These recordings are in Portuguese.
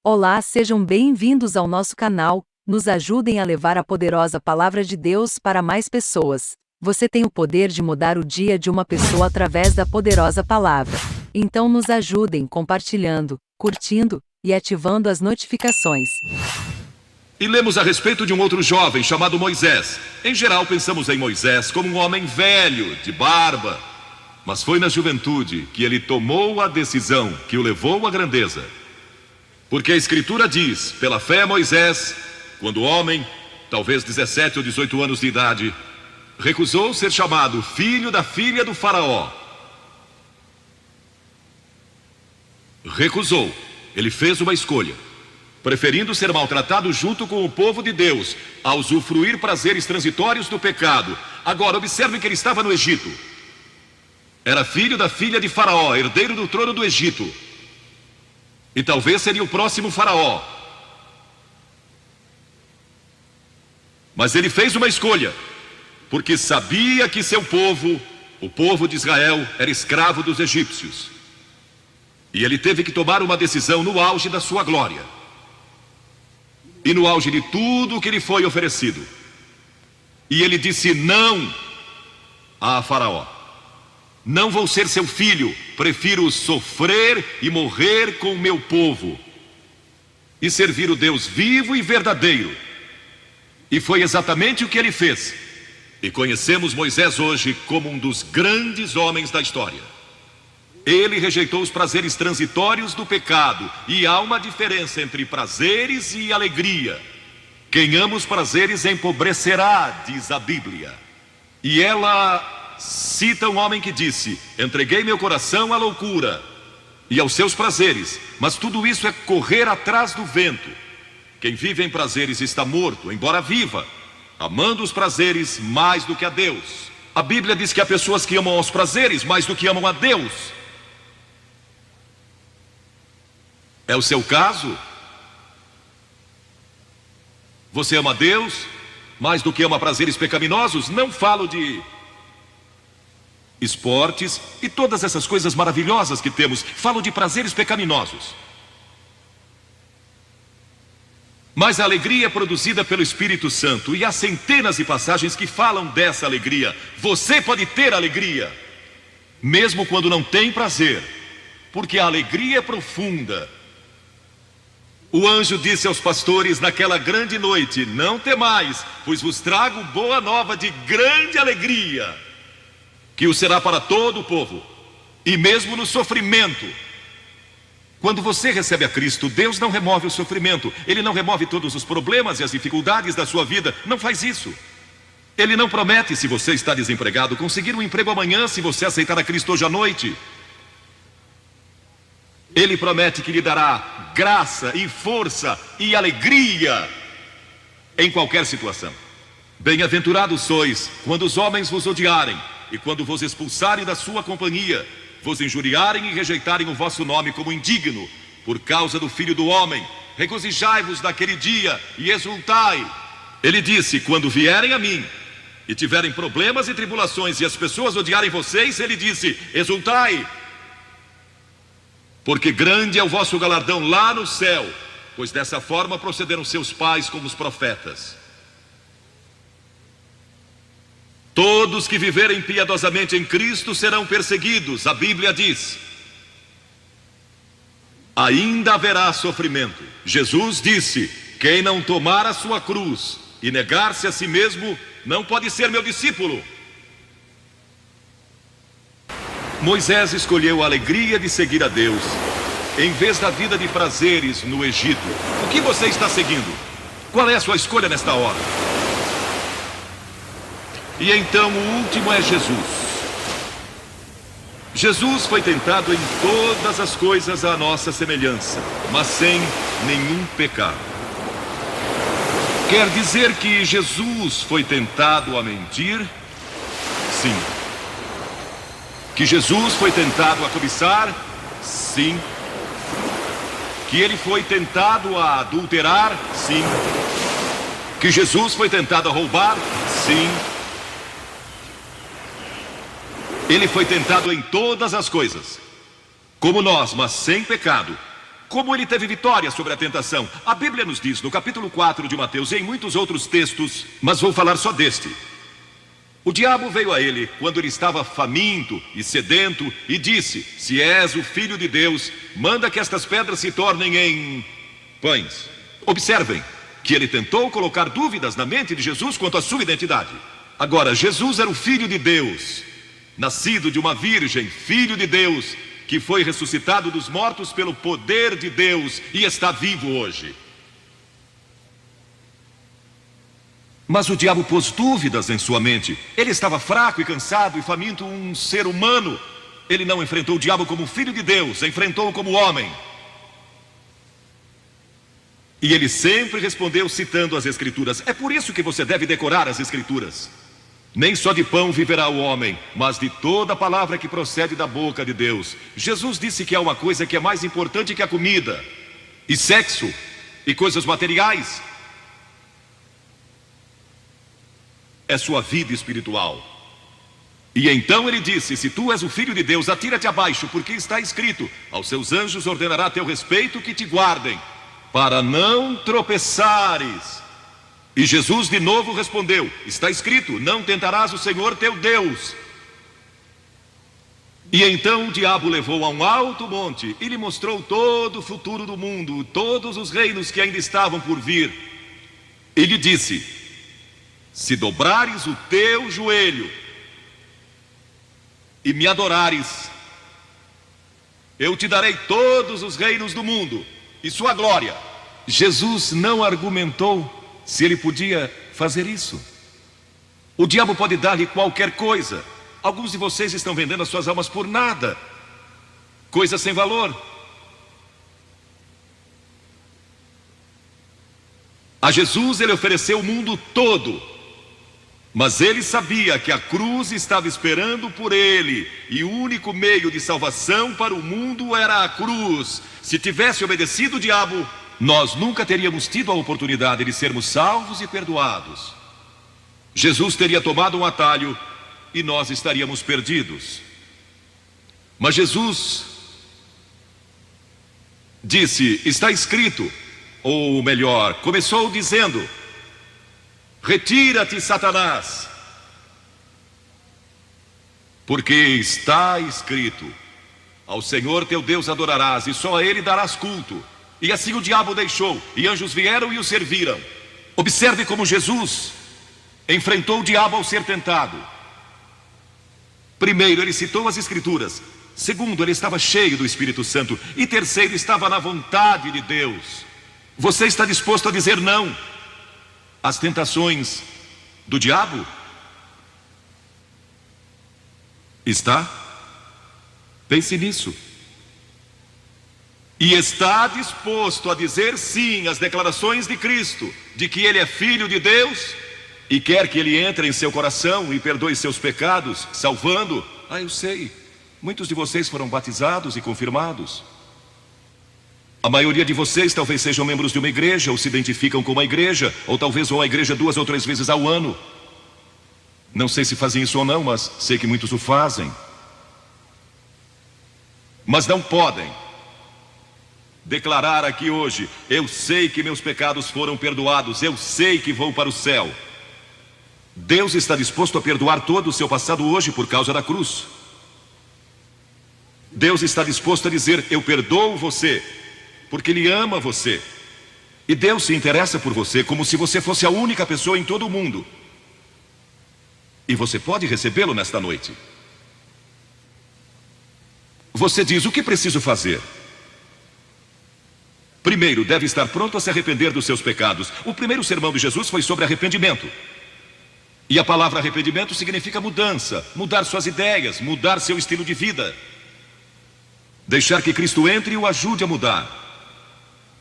Olá, sejam bem-vindos ao nosso canal. Nos ajudem a levar a poderosa palavra de Deus para mais pessoas. Você tem o poder de mudar o dia de uma pessoa através da poderosa palavra. Então nos ajudem compartilhando, curtindo e ativando as notificações. E lemos a respeito de um outro jovem chamado Moisés. Em geral pensamos em Moisés como um homem velho, de barba. Mas foi na juventude que ele tomou a decisão que o levou à grandeza. Porque a Escritura diz, pela fé Moisés, quando homem, talvez 17 ou 18 anos de idade, recusou ser chamado filho da filha do faraó. Recusou. Ele fez uma escolha, preferindo ser maltratado junto com o povo de Deus, a usufruir prazeres transitórios do pecado. Agora, observe que ele estava no Egito. Era filho da filha de Faraó, herdeiro do trono do Egito. E talvez seria o próximo faraó. Mas ele fez uma escolha, porque sabia que seu povo, o povo de Israel, era escravo dos egípcios. E ele teve que tomar uma decisão no auge da sua glória. E no auge de tudo que lhe foi oferecido. E ele disse não a Faraó. Não vou ser seu filho, prefiro sofrer e morrer com o meu povo e servir o Deus vivo e verdadeiro. E foi exatamente o que ele fez. E conhecemos Moisés hoje como um dos grandes homens da história. Ele rejeitou os prazeres transitórios do pecado. E há uma diferença entre prazeres e alegria. Quem ama os prazeres empobrecerá, diz a Bíblia. E ela cita um homem que disse: entreguei meu coração à loucura e aos seus prazeres, mas tudo isso é correr atrás do vento. Quem vive em prazeres está morto, embora viva, amando os prazeres mais do que a Deus. A Bíblia diz que há pessoas que amam aos prazeres mais do que amam a Deus. É o seu caso? Você ama a Deus mais do que ama prazeres pecaminosos? Não falo de esportes e todas essas coisas maravilhosas que temos. Falo de prazeres pecaminosos. Mas a alegria é produzida pelo Espírito Santo. E há centenas de passagens que falam dessa alegria. Você pode ter alegria mesmo quando não tem prazer, porque a alegria é profunda. O anjo disse aos pastores naquela grande noite: não temais, pois vos trago boa nova de grande alegria, que o será para todo o povo. E mesmo no sofrimento, quando você recebe a Cristo, Deus não remove o sofrimento. Ele não remove todos os problemas e as dificuldades da sua vida. Não faz isso. Ele não promete, se você está desempregado, conseguir um emprego amanhã se você aceitar a Cristo hoje à noite. Ele promete que lhe dará graça e força e alegria em qualquer situação. Bem-aventurados sois quando os homens vos odiarem e quando vos expulsarem da sua companhia, vos injuriarem e rejeitarem o vosso nome como indigno, por causa do Filho do Homem. Regozijai-vos naquele dia e exultai. Ele disse: quando vierem a mim e tiverem problemas e tribulações e as pessoas odiarem vocês, ele disse: exultai, porque grande é o vosso galardão lá no céu, pois dessa forma procederam seus pais com os profetas. Todos que viverem piedosamente em Cristo serão perseguidos. A Bíblia diz: ainda haverá sofrimento. Jesus disse: quem não tomar a sua cruz e negar-se a si mesmo, não pode ser meu discípulo. Moisés escolheu a alegria de seguir a Deus, em vez da vida de prazeres no Egito. O que você está seguindo? Qual é a sua escolha nesta hora? E então o último é Jesus. Jesus foi tentado em todas as coisas à nossa semelhança, mas sem nenhum pecado. Quer dizer que Jesus foi tentado a mentir? Sim. Que Jesus foi tentado a cobiçar? Sim. Que ele foi tentado a adulterar? Sim. Que Jesus foi tentado a roubar? Sim. Ele foi tentado em todas as coisas, como nós, mas sem pecado. como ele teve vitória sobre a tentação. A Bíblia nos diz, no capítulo 4 de Mateus e em muitos outros textos, mas vou falar só deste. O diabo veio a ele quando ele estava faminto e sedento e disse: se és o Filho de Deus, manda que estas pedras se tornem em pães. Observem que ele tentou colocar dúvidas na mente de Jesus quanto à sua identidade. Agora, Jesus era o Filho de Deus, nascido de uma virgem, Filho de Deus, que foi ressuscitado dos mortos pelo poder de Deus e está vivo hoje. Mas o diabo pôs dúvidas em sua mente. Ele estava fraco e cansado e faminto, um ser humano. Ele não enfrentou o diabo como filho de Deus, enfrentou-o como homem. E ele sempre respondeu citando as Escrituras. É por isso que você deve decorar as Escrituras. Nem só de pão viverá o homem, mas de toda a palavra que procede da boca de Deus. Jesus disse que há uma coisa que é mais importante que a comida, e sexo, e coisas materiais. É sua vida espiritual. E então ele disse: se tu és o Filho de Deus, atira-te abaixo, porque está escrito: aos seus anjos ordenará a teu respeito que te guardem, para não tropeçares. E Jesus de novo respondeu: está escrito, não tentarás o Senhor teu Deus. E então o diabo levou a um alto monte e lhe mostrou todo o futuro do mundo, todos os reinos que ainda estavam por vir. E lhe disse: se dobrares o teu joelho e me adorares, eu te darei todos os reinos do mundo e sua glória. Jesus não argumentou se ele podia fazer isso. O diabo pode dar-lhe qualquer coisa. Alguns de vocês estão vendendo as suas almas por nada, coisa sem valor. A Jesus ele ofereceu o mundo todo, mas ele sabia que a cruz estava esperando por ele, e o único meio de salvação para o mundo era a cruz. Se tivesse obedecido o diabo, nós nunca teríamos tido a oportunidade de sermos salvos e perdoados. Jesus teria tomado um atalho e nós estaríamos perdidos. Mas Jesus disse: está escrito, ou melhor, começou dizendo: retira-te, Satanás, porque está escrito: ao Senhor teu Deus adorarás e só a ele darás culto. E assim o diabo o deixou, e anjos vieram e o serviram. Observe como Jesus enfrentou o diabo ao ser tentado. Primeiro, ele citou as Escrituras. Segundo, ele estava cheio do Espírito Santo. E terceiro, estava na vontade de Deus. Você está disposto a dizer não às tentações do diabo? Está? Pense nisso. E está disposto a dizer sim às declarações de Cristo, de que Ele é Filho de Deus, e quer que Ele entre em seu coração e perdoe seus pecados, salvando? Ah, eu sei, muitos de vocês foram batizados e confirmados. A maioria de vocês talvez sejam membros de uma igreja, ou se identificam com uma igreja, ou talvez vão à igreja 2 ou 3 vezes ao ano. Não sei se fazem isso ou não, mas sei que muitos o fazem. Mas não podem declarar aqui hoje: eu sei que meus pecados foram perdoados, eu sei que vou para o céu. Deus está disposto a perdoar todo o seu passado hoje por causa da cruz. Deus está disposto a dizer: eu perdoo você, porque Ele ama você. E Deus se interessa por você como se você fosse a única pessoa em todo o mundo. E você pode recebê-lo nesta noite. Você diz: o que preciso fazer? Primeiro, deve estar pronto a se arrepender dos seus pecados. O primeiro sermão de Jesus foi sobre arrependimento. E a palavra arrependimento significa mudança, mudar suas ideias, mudar seu estilo de vida. Deixar que Cristo entre e o ajude a mudar.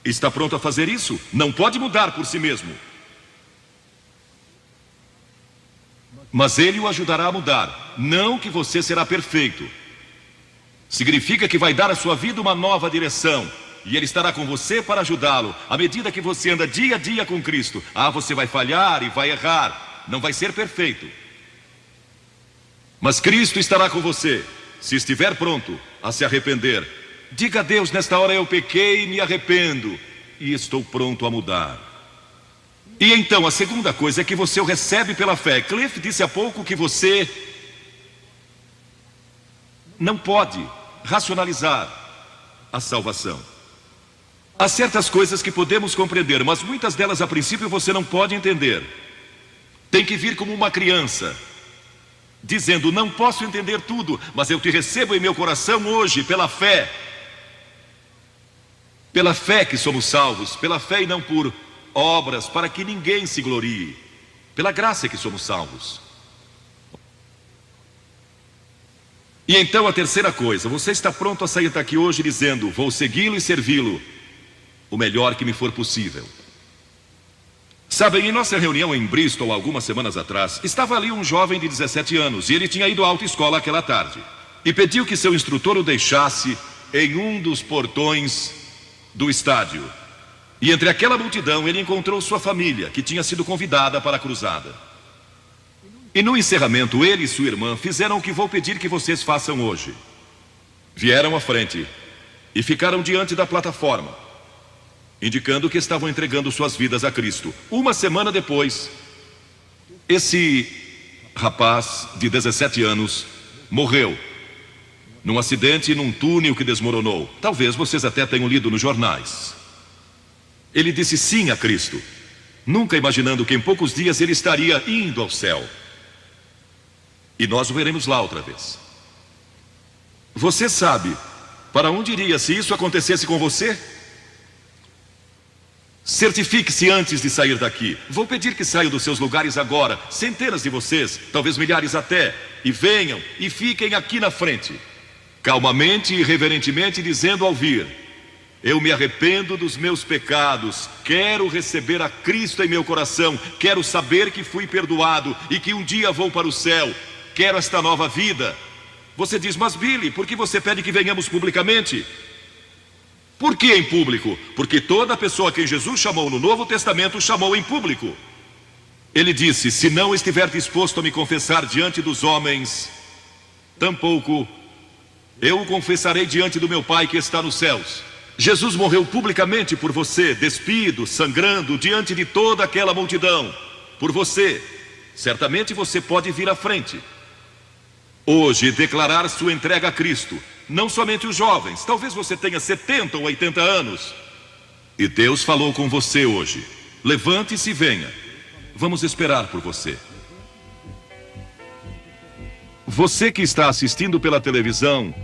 Está pronto a fazer isso? Não pode mudar por si mesmo, mas Ele o ajudará a mudar. Não que você será perfeito. Significa que vai dar à sua vida uma nova direção, e Ele estará com você para ajudá-lo. À medida que você anda dia a dia com Cristo, você vai falhar e vai errar, não vai ser perfeito, mas Cristo estará com você, se estiver pronto a se arrepender. Diga a Deus, nesta hora eu pequei, me arrependo e estou pronto a mudar. E então, a segunda coisa é que você o recebe pela fé. Cliff disse há pouco que você não pode racionalizar a salvação. Há certas coisas que podemos compreender, mas muitas delas a princípio você não pode entender. Tem que vir como uma criança, dizendo, não posso entender tudo, mas eu te recebo em meu coração hoje pela fé. Pela fé que somos salvos, pela fé e não por obras, para que ninguém se glorie. Pela graça que somos salvos. E então a terceira coisa, você está pronto a sair daqui hoje dizendo, vou segui-lo e servi-lo o melhor que me for possível. Sabem, em nossa reunião em Bristol, algumas semanas atrás, estava ali um jovem de 17 anos, e ele tinha ido à autoescola aquela tarde. E pediu que seu instrutor o deixasse em um dos portões do estádio. E entre aquela multidão, ele encontrou sua família, que tinha sido convidada para a cruzada. E no encerramento, ele e sua irmã fizeram o que vou pedir que vocês façam hoje. Vieram à frente e ficaram diante da plataforma, indicando que estavam entregando suas vidas a Cristo. Uma semana depois, esse rapaz de 17 anos morreu num acidente num túnel que desmoronou. Talvez vocês até tenham lido nos jornais. Ele disse sim a Cristo, nunca imaginando que em poucos dias ele estaria indo ao céu. E nós o veremos lá outra vez. Você sabe para onde iria se isso acontecesse com você? Certifique-se antes de sair daqui. Vou pedir que saiam dos seus lugares agora, centenas de vocês, talvez milhares até, e venham e fiquem aqui na frente, calmamente e reverentemente dizendo ao vir, eu me arrependo dos meus pecados, quero receber a Cristo em meu coração, quero saber que fui perdoado e que um dia vou para o céu, quero esta nova vida. Você diz, mas Billy, por que você pede que venhamos publicamente? Por que em público? Porque toda pessoa a quem Jesus chamou no Novo Testamento chamou em público. Ele disse, se não estiver disposto a me confessar diante dos homens, tampouco eu o confessarei diante do meu Pai que está nos céus. Jesus morreu publicamente por você, despido, sangrando, diante de toda aquela multidão. Por você. Certamente você pode vir à frente hoje declarar sua entrega a Cristo. Não somente os jovens, talvez você tenha 70 ou 80 anos. E Deus falou com você hoje. Levante-se e venha. Vamos esperar por você. Você que está assistindo pela televisão,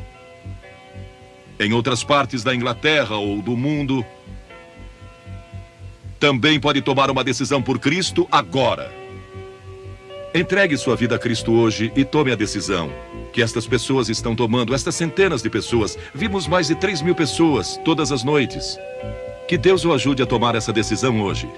em outras partes da Inglaterra ou do mundo, também pode tomar uma decisão por Cristo agora. Entregue sua vida a Cristo hoje e tome a decisão que estas pessoas estão tomando, estas centenas de pessoas. Vimos mais de 3.000 pessoas todas as noites. Que Deus o ajude a tomar essa decisão hoje.